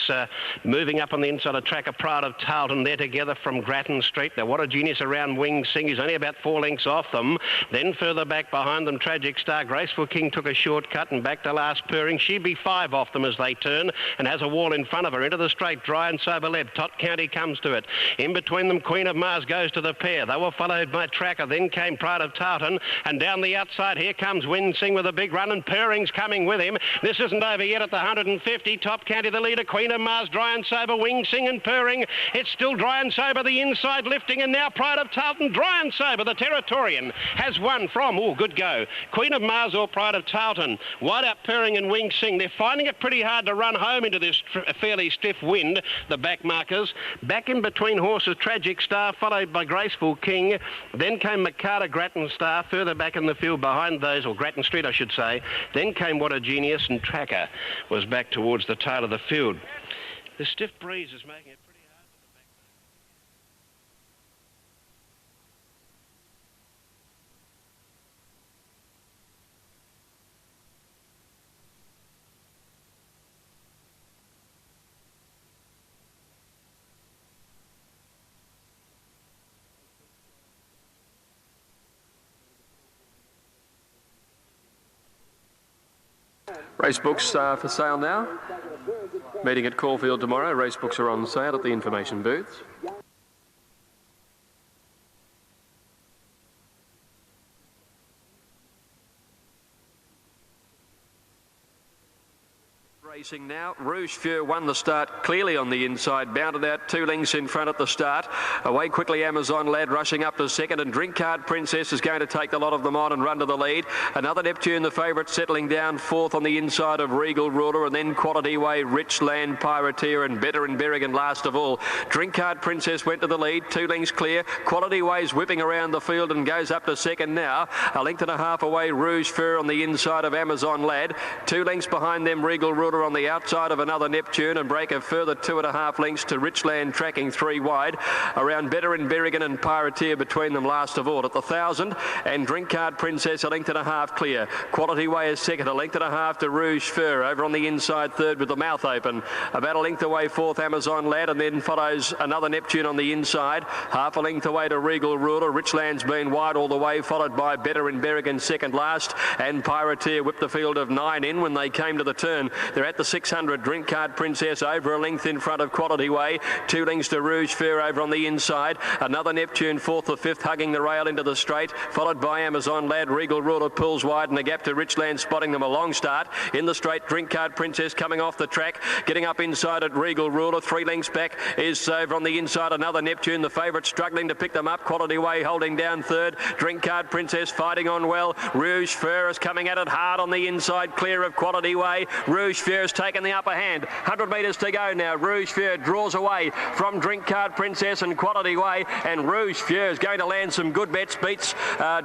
moving up on the inside of Tracker, Pride of Tarleton. They're together from Grattan Street. Now, What a Genius around Wing Sing. He's only about 4 lengths off them. Then further back behind them, Tragic Star. Graceful King took a shortcut and back to last Purring. She'd be 5 off them as they turn and has a wall in front of her. Into the straight, Dry and Sober led. Tot County comes to it. In between them, Queen of Mars goes to the pair. They were followed by Tracker. Then came Pride of Tarleton. And down the outside, here comes Wing Sing with a big run, and Purring's coming with him. This isn't over yet at the 150. Top County the leader. Queen of Mars, Dry and Sober, Wing Sing and Purring. It's still Dry and Sober, the inside lifting, and now Pride of Tarleton. Dry and Sober, the Territorian, has won from, good go, Queen of Mars or Pride of Tarleton. Wide out Purring and Wing Sing. They're finding it pretty hard to run home into this fairly stiff wind, the back markers. Back in between horses, Tragic Star, followed by Graceful King. Then came Makata, Grattan Star, further back in the field behind those, or Grattan Street, I should say. Then came What a Genius, and Tracker was back towards the tail of the field. The stiff breeze is making it pretty hard. Race books for sale now. Meeting at Caulfield tomorrow. Race books are on sale at the information booths. Racing now. Rouge Fur won the start clearly on the inside, bounded out 2 lengths in front at the start. Away quickly Amazon Lad rushing up to second, and Drink Card Princess is going to take a lot of them on and run to the lead. Another Neptune, the favourite, settling down fourth on the inside of Regal Ruler, and then Quality Way, Richland, Pirateer and Better and Berrigan last of all. Drink Card Princess went to the lead, 2 lengths clear. Quality Way's whipping around the field and goes up to second now. A length and a half away Rouge Fur on the inside of Amazon Lad. 2 lengths behind them Regal Ruler on the outside of Another Neptune, and break a further 2.5 lengths to Richland tracking 3 wide. Around Better and Berrigan and Pirateer between them last of all. At the 1,000 and Drink Card Princess a length and a half clear. Quality Way is second, a length and a half to Rouge Fur over on the inside third with the mouth open. About a length away fourth Amazon Lad, and then follows Another Neptune on the inside. Half a length away to Regal Ruler. Richland's been wide all the way, followed by Better and Berrigan second last, and Pirateer whipped the field of 9 in when they came to the turn. They're at the the 600. Drink Card Princess over a length in front of Quality Way. 2 lengths to Rouge Fair over on the inside. Another Neptune, 4th or 5th, hugging the rail into the straight, followed by Amazon Lad. Regal Ruler pulls wide and a gap to Richland, spotting them a long start. In the straight, Drink Card Princess coming off the track, getting up inside at Regal Ruler. 3 lengths back is over on the inside another Neptune. The favourite struggling to pick them up. Quality Way holding down third. Drink Card Princess fighting on well. Rouge Fair is coming at it hard on the inside, clear of Quality Way. Rouge Fair has taken the upper hand. 100 metres to go now. Rouge Fair draws away from Drink Card Princess and Quality Way, and Rouge Fair is going to land some good bets. Beats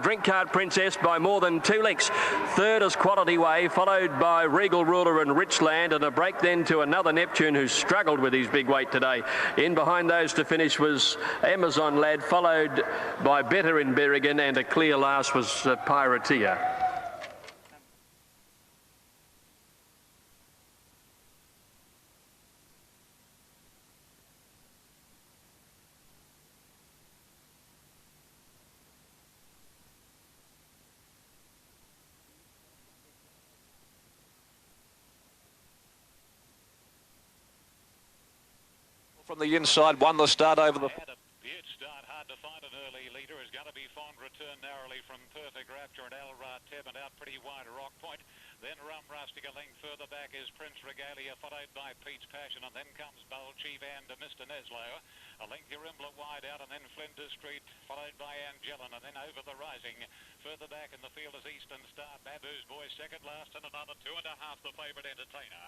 Drink Card Princess by more than 2 lengths. Third is Quality Way, followed by Regal Ruler and Richland, and a break then to another Neptune who's struggled with his big weight today. In behind those to finish was Amazon Lad, followed by Better in Berrigan, and a clear last was Piratea. From the inside, won the start over the... Beaut start, hard to find an early leader. Is going to be Fond Return narrowly from Perfect Rapture and Alra Teb, and out pretty wide Rock Point. Then Rum Rustic, a length further back is Prince Regalia, followed by Pete's Passion, and then comes Bowl Chief and Mr. Neslow. A length Urimbla wide out, and then Flinders Street, followed by Angelin, and then Over the Rising. Further back in the field is Eastern Star, Babu's Boy second last, and another 2.5, the favourite Entertainer.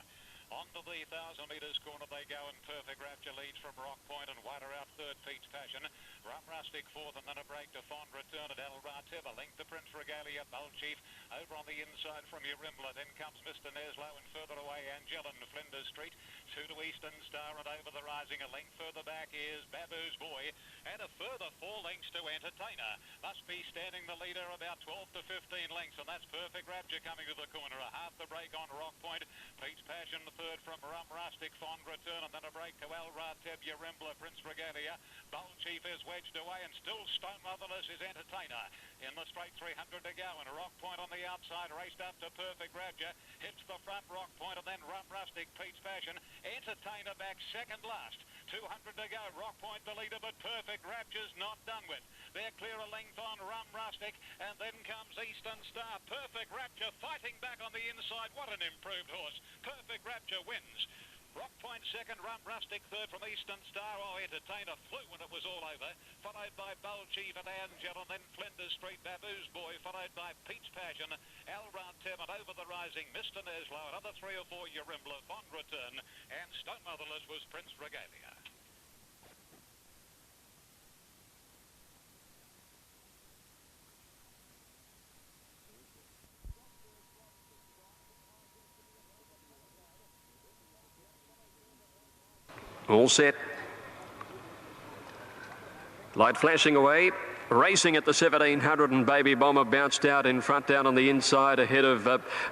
On to the 1,000 metres corner they go, and Perfect Rapture leads from Rock Point, and wider out third, Pete's Passion. Rum Rustic fourth, and then a break to Fond Return at Alra Teb. A length to Prince Regalia, Bowl Chief. Over on the inside from Urimbla, then comes Mr. Neslow, and further away Angelin, Flinders Street. 2 to Eastern Star, and Over the Rising. A length further back is Babu's Boy, and a further 4 lengths to Entertainer. Must be standing the leader about 12 to 15 lengths, and that's Perfect Rapture coming to the corner. A half the break on Rock Point. Pete's Passion third from Rum Rustic, Fond Return, and then a break to Alra Teb, Urimbla, Prince Regalia. Bowl Chief is wedged away, and still Stone Motherless is Entertainer. In the straight, 300 to go, and Rock Point on the outside, raced up to Perfect Rapture. Hits the front, Rock Point, and then Rum Rustic, Pete's Passion. Entertainer back second last. 200 to go, Rock Point the leader, but Perfect Rapture's not done with. They're clear a length on Rum Rustic, and then comes Eastern Star. Perfect Rapture fighting back on the inside. What an improved horse. Perfect Rapture wins. Rock Point second, Rum Rustic third from Eastern Star. Oh, Entertainer flew when it was all over. Followed by Bowl Chief and Angel, and then Flinders Street, Babu's Boy, followed by Pete's Passion, Alra Teb, and Over the Rising, Mr. Neslow. Another 3 or 4, Urimbla, Fond Return, and Stone Motherless was Prince Regalia. All set. Light flashing away. Racing at the 1700, and Baby Bomber bounced out in front down on the inside ahead of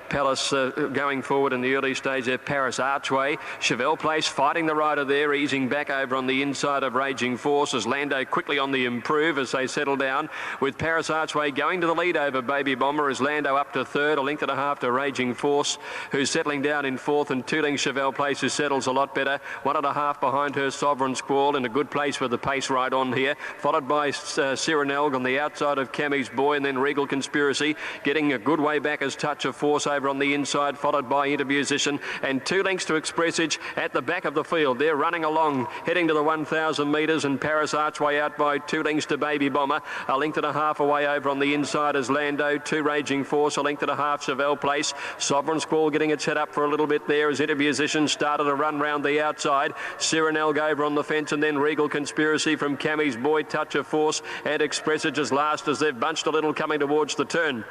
Palace going forward in the early stage there. Paris Archway. Chevelle Place fighting the rider there, easing back over on the inside of Raging Force as Lando quickly on the improve as they settle down, with Paris Archway going to the lead over Baby Bomber as Lando up to third, a length and a half to Raging Force, who's settling down in fourth, and 2 lengths Chevelle Place, who settles a lot better, 1.5 behind her Sovereign Squall, in a good place with the pace right on here, followed by Sirenelg on the outside of Cammy's Boy, and then Regal Conspiracy getting a good way back as Touch of Force over on the inside, followed by Intermusician, and 2 lengths to Expressage at the back of the field. They're running along, heading to the 1,000 metres, and Paris Archway out by 2 lengths to Baby Bomber, a length and a half away over on the inside as Lando, 2 Raging Force, a length and a half Chevelle Place, Sovereign Squall getting its head up for a little bit there as Intermusician started a run round the outside, Sirenelg over on the fence, and then Regal Conspiracy from Cammy's Boy, Touch of Force, and Expressage as last as they've bunched a little coming towards the turn.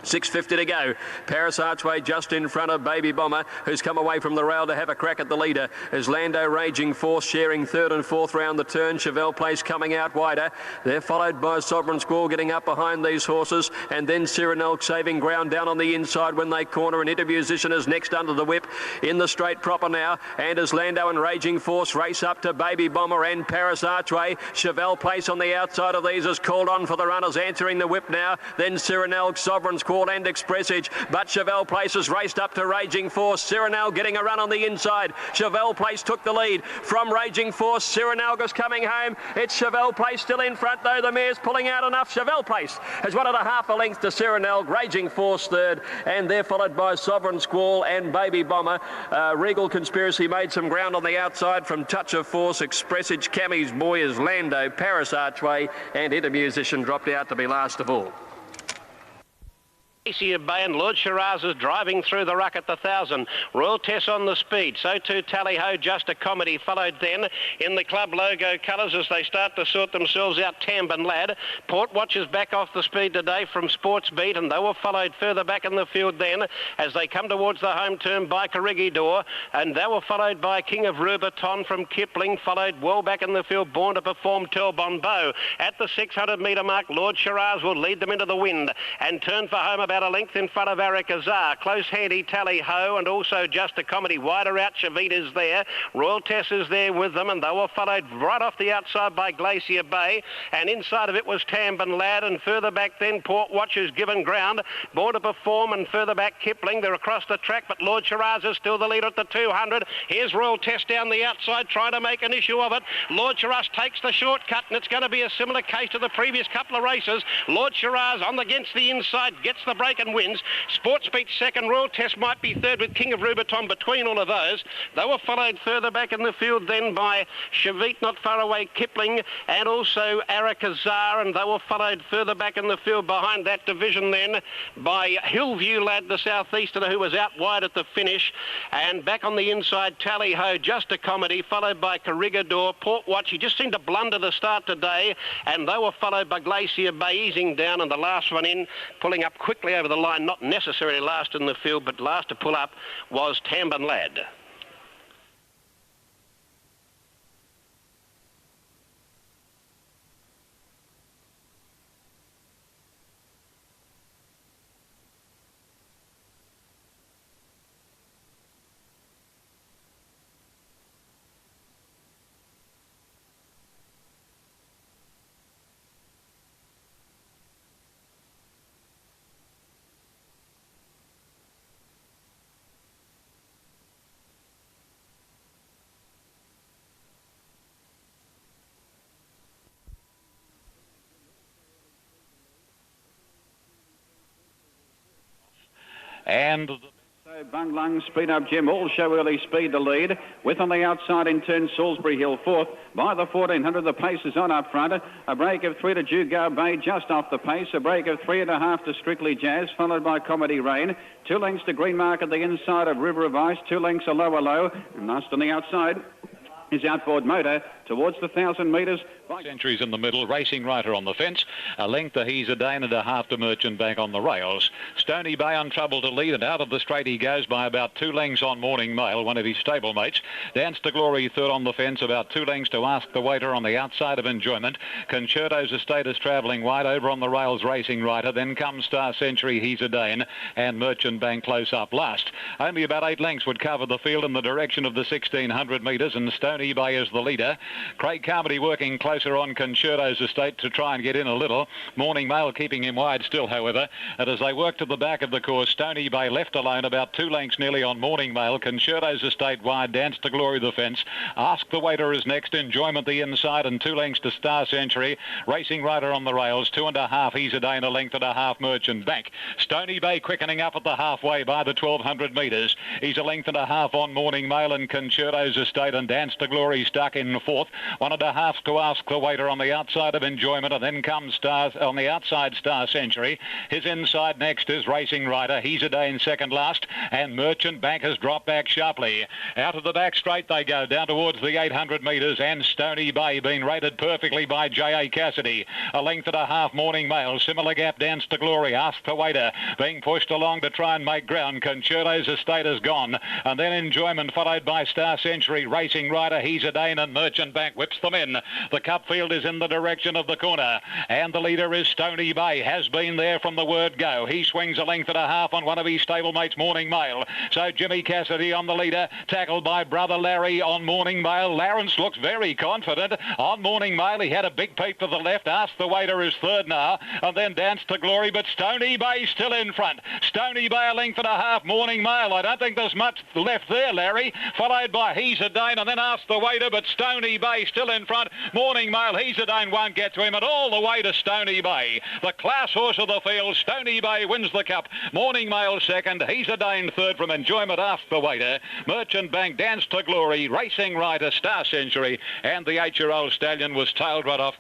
6.50 to go. Paris Archway just in front of Baby Bomber, who's come away from the rail to have a crack at the leader, as Lando Raging Force sharing third and fourth round the turn. Chevelle Place coming out wider. They're followed by Sovereign Squall getting up behind these horses, and then Sirenelg saving ground down on the inside when they corner, and Intermusician is next under the whip in the straight proper now, and as Lando and Raging Force race up to Baby Bomber and Paris Archway, Chevelle Place on the outside of these is called on for the runners, answering the whip now, then Sirenelg, Sovereign Squall Squall and Expressage, but Chevelle Place has raced up to Raging Force. Cyrano getting a run on the inside. Chevelle Place took the lead from Raging Force. Cyranalga's coming home. It's Chevelle Place still in front, though. The mare's pulling out enough. Chevelle Place has won at a half a length to Cyranalga. Raging Force third, and they're followed by Sovereign Squall and Baby Bomber. Regal Conspiracy made some ground on the outside from Touch of Force. Expressage, Cammy's Boy is Lando, Paris Archway, and Inter Musician dropped out to be last of all. Bay and Lord Shiraz is driving through the ruck at the 1,000. Royal Tess on the speed. So too Tally Ho, Just a Comedy, followed then in the club logo colours as they start to sort themselves out. Doomben Lad. Port Watch is back off the speed today from Sports Beat, and they were followed further back in the field then as they come towards the home turn by Corregidor, and they were followed by King of Rubiton from Kipling, followed well back in the field Born to Perform, Telbon Bow. At the 600 metre mark, Lord Shiraz will lead them into the wind and turn for home about a length in front of Arakazar. Close handy Tally Ho and also Just a Comedy. Wider out, Shavit is there. Royal Tess is there with them, and they were followed right off the outside by Glacier Bay, and inside of it was Doomben Lad, and further back then Port Watch is given ground. Born to Perform, and further back Kipling. They're across the track, but Lord Shiraz is still the leader at the 200. Here's Royal Tess down the outside trying to make an issue of it. Lord Shiraz takes the shortcut, and it's going to be a similar case to the previous couple of races. Lord Shiraz on against the inside, gets the break and wins. Sports Beat second. Royal Test might be third with King of Rubiton between all of those. They were followed further back in the field then by Shavit, not far away, Kipling, and also Arakazar, and they were followed further back in the field behind that division then by Hillview Lad, the southeasterner, who was out wide at the finish, and back on the inside Tally Ho, Just a Comedy, followed by Corregidor. Port Watch, he just seemed to blunder the start today, and they were followed by Glacier Bay easing down, and the last one in, pulling up quickly over the line, not necessarily last in the field, but last to pull up was Doomben Lad. And so Bung Lung, Speed Up Jim, all show early speed to lead. With on the outside in turn Salisbury Hill fourth. By the 1400, the pace is on up front. A break of 3 to Jugar Bay just off the pace. A break of 3.5 to Strictly Jazz, followed by Comedy Rain. 2 lengths to Green Mark at the inside of River of Ice. 2 lengths a lower low. And last on the outside is Outboard Motor towards the 1,000 metres. Centuries in the middle, Racing Rider on the fence. A length to He's a Dane and a half to Merchant Bank on the rails. Stony Bay on trouble to lead, and out of the straight he goes by about 2 lengths on Morning Mail, one of his stablemates. Dance to Glory third on the fence, about 2 lengths to Ask the Waiter on the outside of Enjoyment. Concerto's Estate is travelling wide over on the rails, Racing Rider. Then comes Star Century, He's a Dane, and Merchant Bank close up last. Only about 8 lengths would cover the field in the direction of the 1,600 metres, and Stony Bay is the leader. Craig Carmody working closer on Concerto's Estate to try and get in a little. Morning Mail keeping him wide still, however. And as they work to the back of the course, Stony Bay left alone about 2 lengths nearly on Morning Mail. Concerto's Estate wide, Dance to Glory the fence. Ask the Waiter is next. Enjoyment the inside, and 2 lengths to Star Century. Racing Rider on the rails, 2.5. He's a Dane, a length and a half Merchant Bank. Stony Bay quickening up at the halfway by the 1,200 metres. He's a length and a half on Morning Mail, and Concerto's Estate and Dance to Glory stuck in fourth. 1.5 to Ask the Waiter on the outside of Enjoyment, and then comes Stars on the outside Star Century. His inside next is Racing Rider. He's a Dane second last, and Merchant Bank has dropped back sharply. Out of the back straight they go down towards the 800 metres, and Stony Bay being rated perfectly by J.A. Cassidy. A length and a half Morning Mail. Similar gap, Dance to Glory. Ask the Waiter being pushed along to try and make ground. Concerto's Estate is gone, and then Enjoyment followed by Star Century. Racing Rider wider. He's a Dane, and Merchant Bank whips them in. The cup field is in the direction of the corner, and the leader is Stony Bay. Has been there from the word go. He swings a length and a half on one of his stablemates, Morning Mail. So Jimmy Cassidy on the leader, tackled by Brother Larry on Morning Mail. Lawrence looks very confident on Morning Mail. He had a big peep to the left. Asked the Waiter is third now, and then Danced to Glory, but Stony Bay still in front. Stony Bay a length and a half. Morning Mail, I don't think there's much left there, Larry. Followed by He's a Dane, and then Asked the Waiter, but Stony Bay still in front. Morning Mail, He's a Dane won't get to him at all the way to Stony Bay. The class horse of the field, Stony Bay wins the cup. Morning Mail second. He's a Dane third from Enjoyment Asked the Waiter. Merchant Bank, Dance to Glory, Racing Rider, Star Century, and the 8-year-old stallion was tailed right off.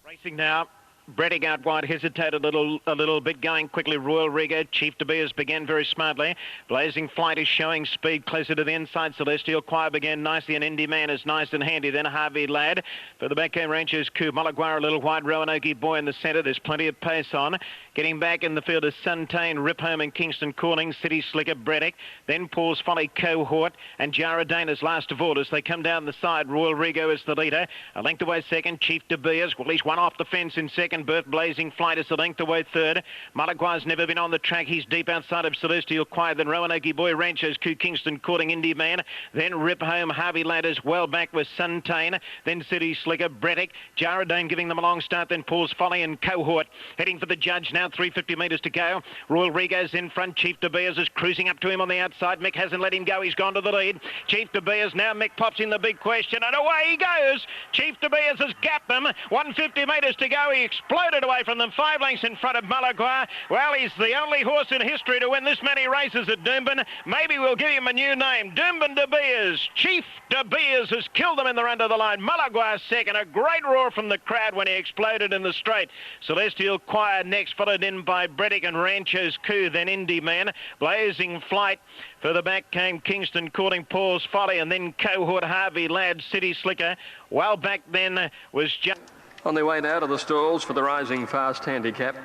Racing now. Bretting out wide, hesitated a little bit, going quickly. Royal Riga, Chief De Beers began very smartly. Blazing Flight is showing speed closer to the inside. Celestial Choir began nicely, and Indy Man is nice and handy. Then Harvey Ladd. For the back came Rancher's Coup. Malaguar a little wide. Roanoke Boy in the centre. There's plenty of pace on. Getting back in the field is Suntain, Rip Home and Kingston Calling, City Slicker, Breddick. Then Paul's Folly, Cohort, and Jara Dana's last of all as they come down the side. Royal Rigo is the leader. A length away second. Chief De Beers. Well, he's one off the fence in second. Birth Blazing Flight is the length away third. Malaguar's never been on the track. He's deep outside of Celestial Choir. Then Roanoke Boy, Rancho's Coup, Kingston Calling, Indy Man. Then Rip Home, Harvey Ladders well back with Suntain. Then City Slicker, Breddick. Jaradane giving them a long start. Then Paul's Folly and Cohort. Heading for the judge now, 350 metres to go. Royal Rigo's in front. Chief De Beers is cruising up to him on the outside. Mick hasn't let him go. He's gone to the lead. Chief De Beers now. Mick pops in the big question, and away he goes. Chief De Beers has gapped them. 150 metres to go. He exploded away from them, 5 lengths in front of Malaguar. Well, he's the only horse in history to win this many races at Doomben. Maybe we'll give him a new name. Doomben De Beers. Chief De Beers has killed them in the run to the line. Malaguar second. A great roar from the crowd when he exploded in the straight. Celestial Choir next, followed in by Breddick and Rancho's Coup, then Indy Man. Blazing Flight. Further back came Kingston Calling, Paul's Folly, and then Cohort, Harvey Ladd, City Slicker. Well back then was just... On their way now to the stalls for the Rising Fast Handicap.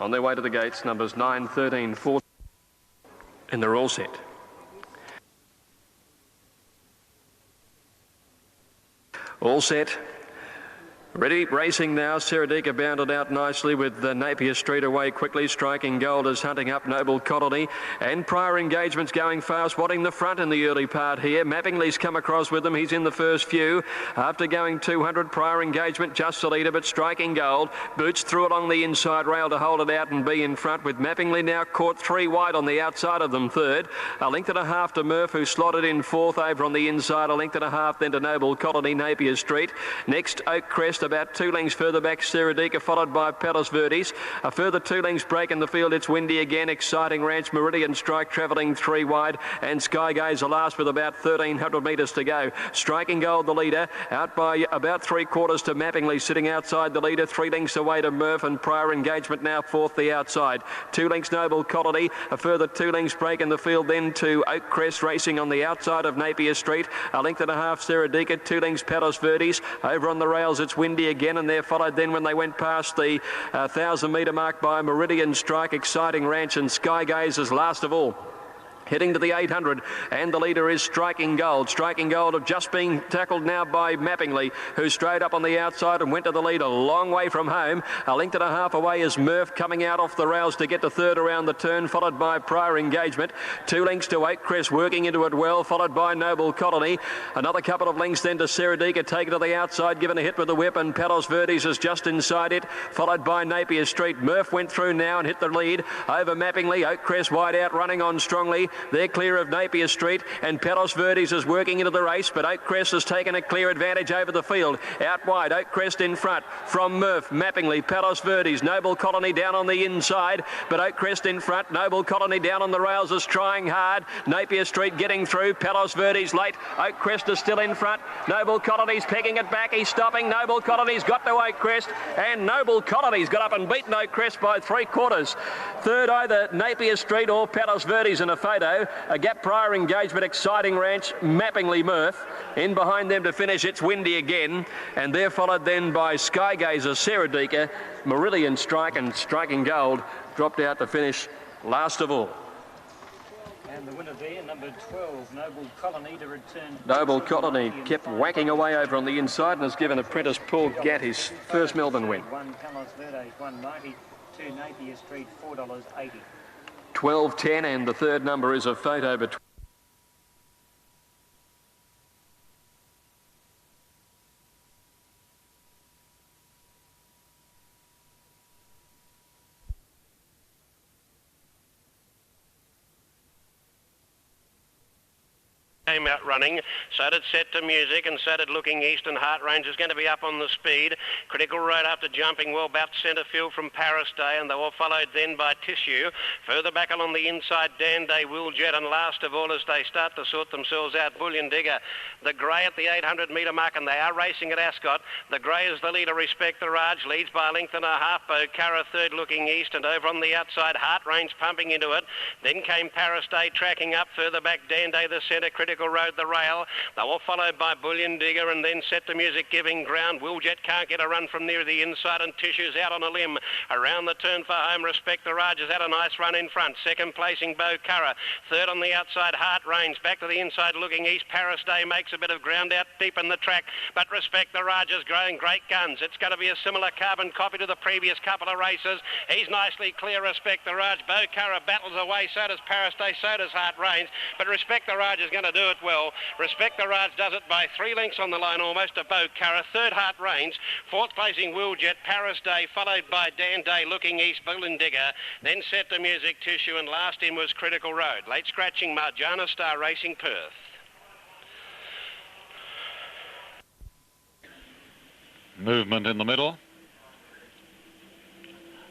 On their way to the gates, numbers 9, 13, 14. And they're all set. All set. Ready, racing now. Seradika bounded out nicely with Napier Street away quickly. Striking Gold is hunting up Noble Colony. And Prior Engagement's going fast, wanting the front in the early part here. Mappingley's come across with them. He's in the first few. After going 200, Prior Engagement just the leader, but Striking Gold boots through along the inside rail to hold it out and be in front, with Mappingley now caught 3 wide on the outside of them third. A length and a half to Murph, who slotted in fourth over on the inside. A length and a half then to Noble Colony, Napier Street. Next, Oak Crest. About 2 lengths further back, Seradika, followed by Palos Verdes. A further 2 lengths break in the field. It's windy again. Exciting Ranch, Meridian Strike travelling 3 wide, and Skygazer last with about 1,300 metres to go. Striking Gold the leader, out by about 3/4 to Mappingley, sitting outside the leader. 3 lengths away to Murph, and Prior Engagement now fourth the outside. 2 lengths Noble Colony. A further 2 lengths break in the field then to Oak Crest, racing on the outside of Napier Street. A length and a half Seradika. 2 lengths Palos Verdes. Over on the rails, it's windy again, and they're followed then when they went past the 1,000-metre mark by Meridian Strike, Exciting Ranch, and Skygazers last of all. Heading to the 800, and the leader is Striking Gold. Striking Gold have just been tackled now by Mappingley, who strayed up on the outside and went to the lead a long way from home. A length and a half away is Murph, coming out off the rails to get to third around the turn, followed by Prior Engagement. 2 lengths to Oak Crest, working into it well, followed by Noble Colony. Another couple of lengths then to Seradika, taken to the outside, given a hit with the whip, and Palos Verdes is just inside it, followed by Napier Street. Murph went through now and hit the lead over Mappingley. Oak Crest wide out, running on strongly. They're clear of Napier Street, and Palos Verdes is working into the race, but Oak Crest has taken a clear advantage over the field. Out wide, Oak Crest in front from Murph, Mappingley, Palos Verdes, Noble Colony down on the inside, but Oak Crest in front. Noble Colony down on the rails is trying hard. Napier Street getting through. Palos Verdes late. Oak Crest is still in front. Noble Colony's pegging it back. He's stopping. Noble Colony's got to Oak Crest, and Noble Colony's got up and beaten Oak Crest by 3/4. Third, either Napier Street or Palos Verdes in a photo. A gap Prior Engagement, Exciting Ranch, Mappingley, Murph. In behind them to finish, it's windy again, and they're followed then by Skygazer, Seradika, Meridian Strike, and Striking Gold dropped out to finish last of all. And the winner there, number 12, Noble Colony, to return. Noble Colony kept whacking away over on the inside and has given apprentice Paul Gatt his first Melbourne win. One Carlos Verdes, 190. 2 Napier Street, $4.80. 12.10, and the third number is a photo between. Came out running, so did Set to Music, and so did Looking East, and Heart Range is going to be up on the speed. Critical Road after jumping well back centre field from Paris Day, and they were followed then by Tissue. Further back along the inside, Dan Day, Will Jet, and last of all, as they start to sort themselves out, Bullion Digger. The grey at the 800 metre mark, and they are racing at Ascot. The grey is the leader, Respect the Raj, leads by a length and a half. Bo Cara third, Looking East, and over on the outside, Heart Range pumping into it. Then came Paris Day tracking up. Further back, Dan Day the centre, Critical Road the rail. They were followed by Bullion Digger, and then Set to Music giving ground. Will Jet can't get a run from near the inside, and Tissue's out on a limb. Around the turn for home, Respect the Raj has had a nice run in front. Second placing, Bo Cara. Third on the outside, Heart Range. Back to the inside, Looking East. Paris Day makes a bit of ground out deep in the track, but Respect the Raj is growing great guns. It's going to be a similar carbon copy to the previous couple of races. He's nicely clear, Respect the Raj. Bo Cara battles away, so does Paris Day, so does Heart Range, but Respect the Raj is going to do it well. Respect the Raj does it by 3 lengths on the line almost to Bo Cara. Third, Heart Range. Fourth placing, Will Jet. Paris Day, followed by Dan Day, Looking East, Bullion Digger. Then Set to Music, Tissue, and last in was Critical Road. Late scratching, Marjana Star Racing, Perth. Movement in the middle.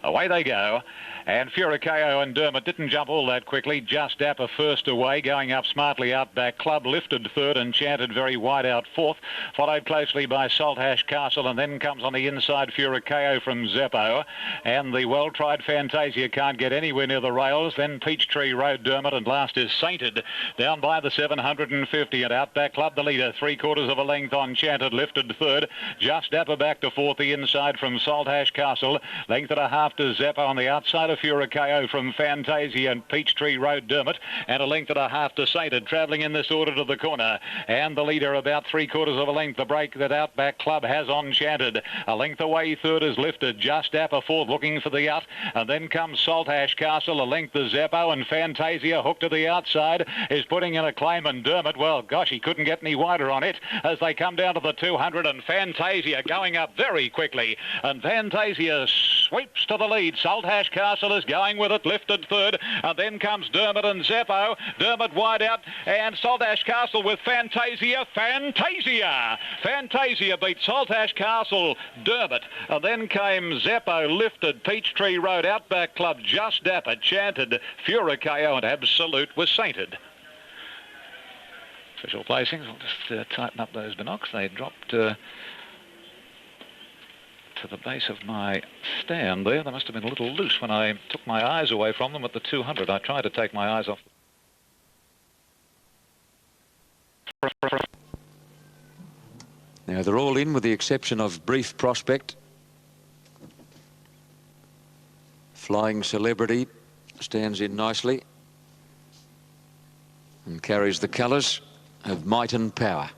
Away they go. And Furicao and Dermot didn't jump all that quickly. Just Dapper first away, going up smartly Outback Club, lifted third, Enchanted very wide out fourth, followed closely by Saltash Castle, and then comes on the inside Furicao from Zeppo, and the well-tried Fantasia can't get anywhere near the rails. Then Peachtree Road, Dermot, and last is Sainted down by the 750, and Outback Club the leader, 3/4 of a length on Enchanted, lifted third. Just Dapper back to fourth, the inside from Saltash Castle, length and a half to Zeppo on the outside of Furicao from Fantasia and Peachtree Road, Dermot, and a length and a half to Sainted, travelling in this order to the corner, and the leader about 3/4 of a length. The break that Outback Club has on Enchanted, a length away third is lifted. Just Dapper fourth, looking for the out, and then comes Saltash Castle, a length to Zeppo, and Fantasia hooked to the outside is putting in a claim, and Dermot, well gosh, he couldn't get any wider on it as they come down to the 200, and Fantasia going up very quickly, and Fantasia sweeps to the lead. Saltash Castle is going with it, lifted third, and then comes Dermot and Zeppo. Dermot wide out, and Saltash Castle with Fantasia. Fantasia beat Saltash Castle, Dermot, and then came Zeppo, lifted, Peachtree Road, Outback Club, Just Dapper, Chanted, Furicao, and Absolute was Sainted. Official placings. I'll just tighten up those binocs. They dropped to the base of my stand there. They must have been a little loose when I took my eyes away from them at the 200. I tried to take my eyes off. Now they're all in with the exception of Brief Prospect. Flying Celebrity stands in nicely and carries the colours of Might and Power.